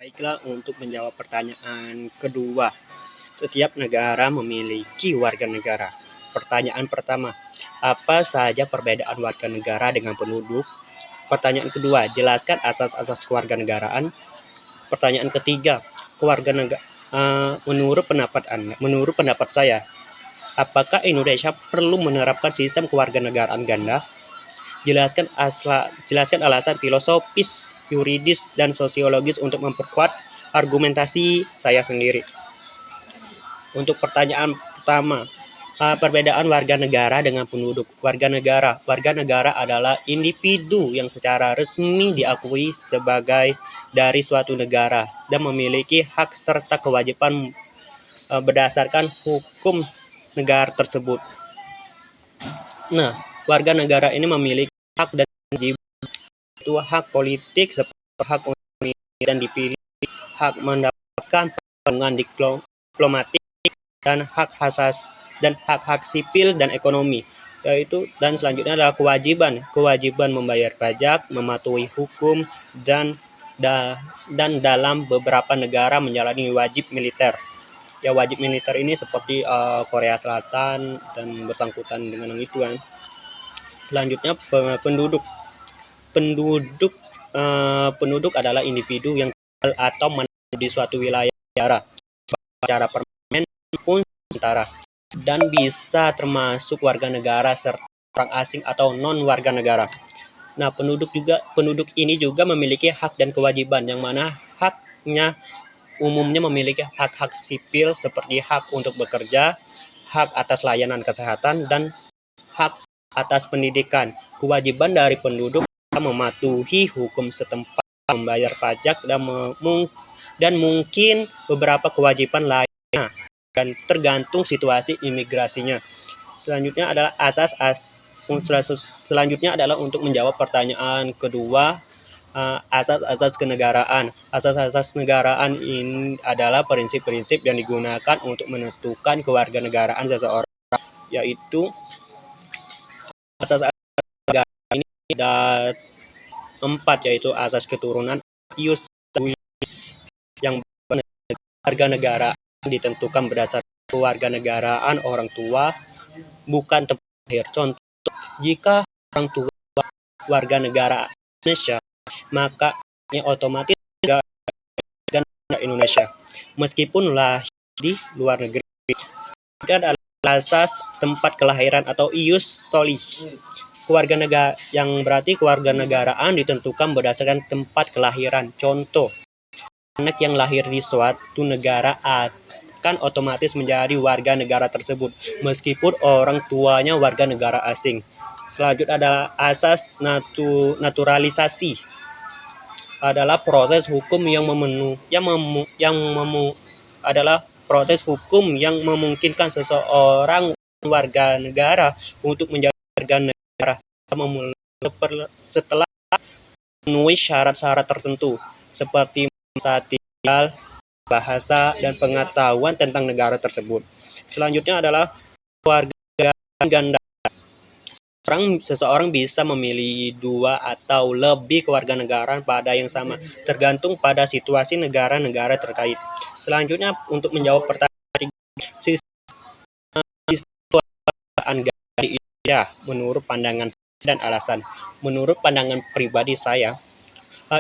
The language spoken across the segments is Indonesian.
Baiklah, untuk menjawab pertanyaan kedua, setiap negara memiliki warga negara. Pertanyaan pertama, apa saja perbedaan warga negara dengan penduduk? Pertanyaan kedua, jelaskan asas-asas kewarganegaraan. Pertanyaan ketiga, menurut pendapat saya, apakah Indonesia perlu menerapkan sistem kewarganegaraan ganda? Jelaskan alasan filosofis, yuridis, dan sosiologis untuk memperkuat argumentasi saya sendiri. Untuk pertanyaan pertama, perbedaan warga negara dengan penduduk. Warga negara adalah individu yang secara resmi diakui sebagai dari suatu negara dan memiliki hak serta kewajiban berdasarkan hukum negara tersebut. Nah, warga negara ini memiliki hak dan kewajiban, itu hak politik seperti hak untuk memilih dan dipilih, hak mendapatkan perlindungan diplomatik, dan hak sipil dan ekonomi. Dan selanjutnya adalah kewajiban membayar pajak, mematuhi hukum, dan dalam beberapa negara menjalani wajib militer. Ya, wajib militer ini seperti Korea Selatan dan bersangkutan dengan yang itu kan. Selanjutnya penduduk. Penduduk adalah individu yang tinggal atau menetap di suatu wilayah negara secara permanen maupun sementara, dan bisa termasuk warga negara serta orang asing atau non warga negara. Nah, penduduk ini juga memiliki hak dan kewajiban, yang mana haknya umumnya memiliki hak-hak sipil seperti hak untuk bekerja, hak atas layanan kesehatan, dan hak atas pendidikan. Kewajiban dari penduduk mematuhi hukum setempat, membayar pajak, dan mungkin beberapa kewajiban lainnya, dan tergantung situasi imigrasinya. Selanjutnya adalah untuk menjawab pertanyaan kedua, asas-asas kenegaraan. Asas-asas kenegaraan ini adalah prinsip-prinsip yang digunakan untuk menentukan kewarganegaraan seseorang, yaitu asas-asas kenegaraan ini ada 4, yaitu asas keturunan, ius sanguinis, yang warga negara ditentukan berdasarkan kewarganegaraan orang tua, bukan tempat lahir. Contoh, jika orang tua warga negara Indonesia, maka otomatis warga negara Indonesia meskipun lahir di luar negeri. Dan adalah asas tempat kelahiran atau ius soli. Kewarganegaraan ditentukan berdasarkan tempat kelahiran. Contoh, anak yang lahir di suatu negara akan otomatis menjadi warga negara tersebut meskipun orang tuanya warga negara asing. Selanjutnya adalah asas naturalisasi. Adalah proses hukum yang memungkinkan seseorang warga negara untuk menjadi warga negara setelah memenuhi syarat-syarat tertentu seperti masa tinggal, bahasa, dan pengetahuan tentang negara tersebut. Selanjutnya adalah kewarganegaraan ganda. Seseorang bisa memilih 2 atau lebih kewarganegaraan pada yang sama, tergantung pada situasi negara-negara terkait. Selanjutnya, untuk menjawab pertanyaan sistem kewarganegaraan ganda di Indonesia menurut pandangan dan alasan. Menurut pandangan pribadi saya,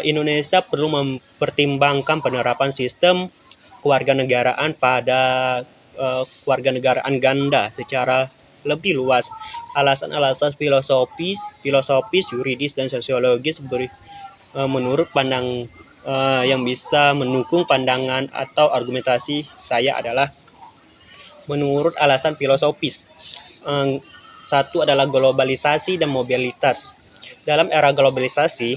Indonesia perlu mempertimbangkan penerapan sistem kewarganegaraan pada kewarganegaraan ganda secara lebih luas. Alasan-alasan filosofis, yuridis, dan sosiologis menurut yang bisa mendukung pandangan atau argumentasi saya adalah menurut alasan filosofis. Satu adalah globalisasi dan mobilitas. Dalam era globalisasi,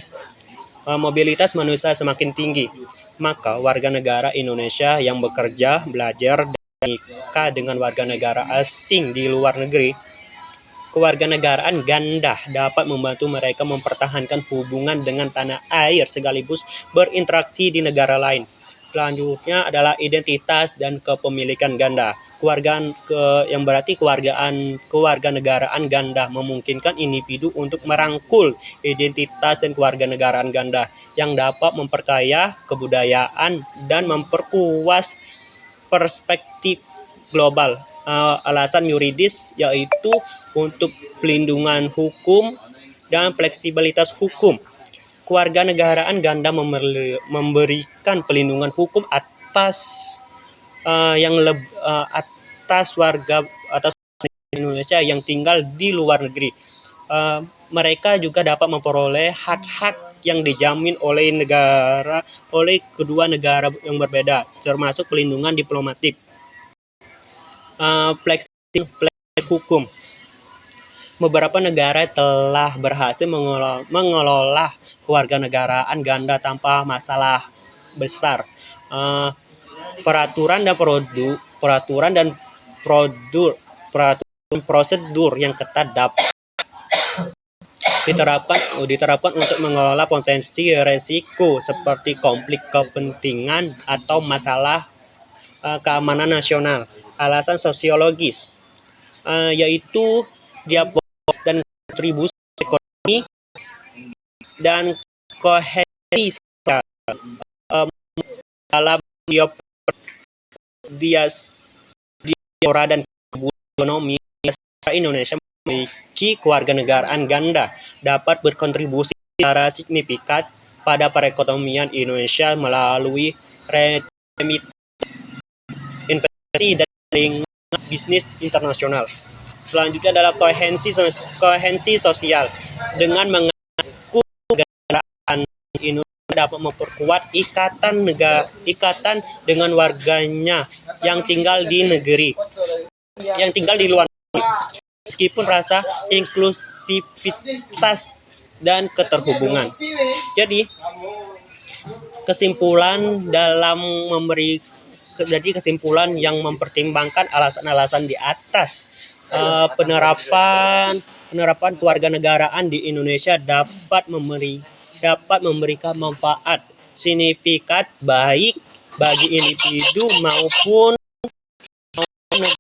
mobilitas manusia semakin tinggi, maka warga negara Indonesia yang bekerja, belajar, dan menikah dengan warga negara asing di luar negeri, kewarganegaraan ganda dapat membantu mereka mempertahankan hubungan dengan tanah air sekaligus berinteraksi di negara lain. Selanjutnya adalah identitas dan kepemilikan ganda. Yang berarti kewarganegaraan ganda memungkinkan individu untuk merangkul identitas dan kewarganegaraan ganda yang dapat memperkaya kebudayaan dan memperluas perspektif global. Alasan yuridis yaitu untuk pelindungan hukum dan fleksibilitas hukum. Kewarganegaraan ganda memberikan pelindungan hukum atas Indonesia yang tinggal di luar negeri. Mereka juga dapat memperoleh hak-hak yang dijamin oleh kedua negara yang berbeda, termasuk pelindungan diplomatik. Fleksibilitas hukum. Beberapa negara telah berhasil mengelola kewarganegaraan ganda tanpa masalah besar. Peraturan dan prosedur yang ketat dapat diterapkan untuk mengelola potensi resiko seperti konflik kepentingan atau masalah keamanan nasional. Alasan sosiologis yaitu diaspora dan kontribusi ekonomi dan kohesi sosial dalam diaspora dan ekonomi. Indonesia memiliki kewarganegaraan ganda dapat berkontribusi secara signifikan pada perekonomian Indonesia melalui remittance, investasi, dan jaringan bisnis internasional. Selanjutnya adalah kohensi sosial. Dengan mengaku kewarganegaraan, Indonesia dapat memperkuat ikatan dengan warganya yang tinggal di luar negeri, meskipun rasa inklusivitas dan keterhubungan. Jadi kesimpulan yang mempertimbangkan alasan-alasan di atas, penerapan kewarganegaraan di Indonesia dapat memberikan manfaat signifikan baik bagi individu maupun negara.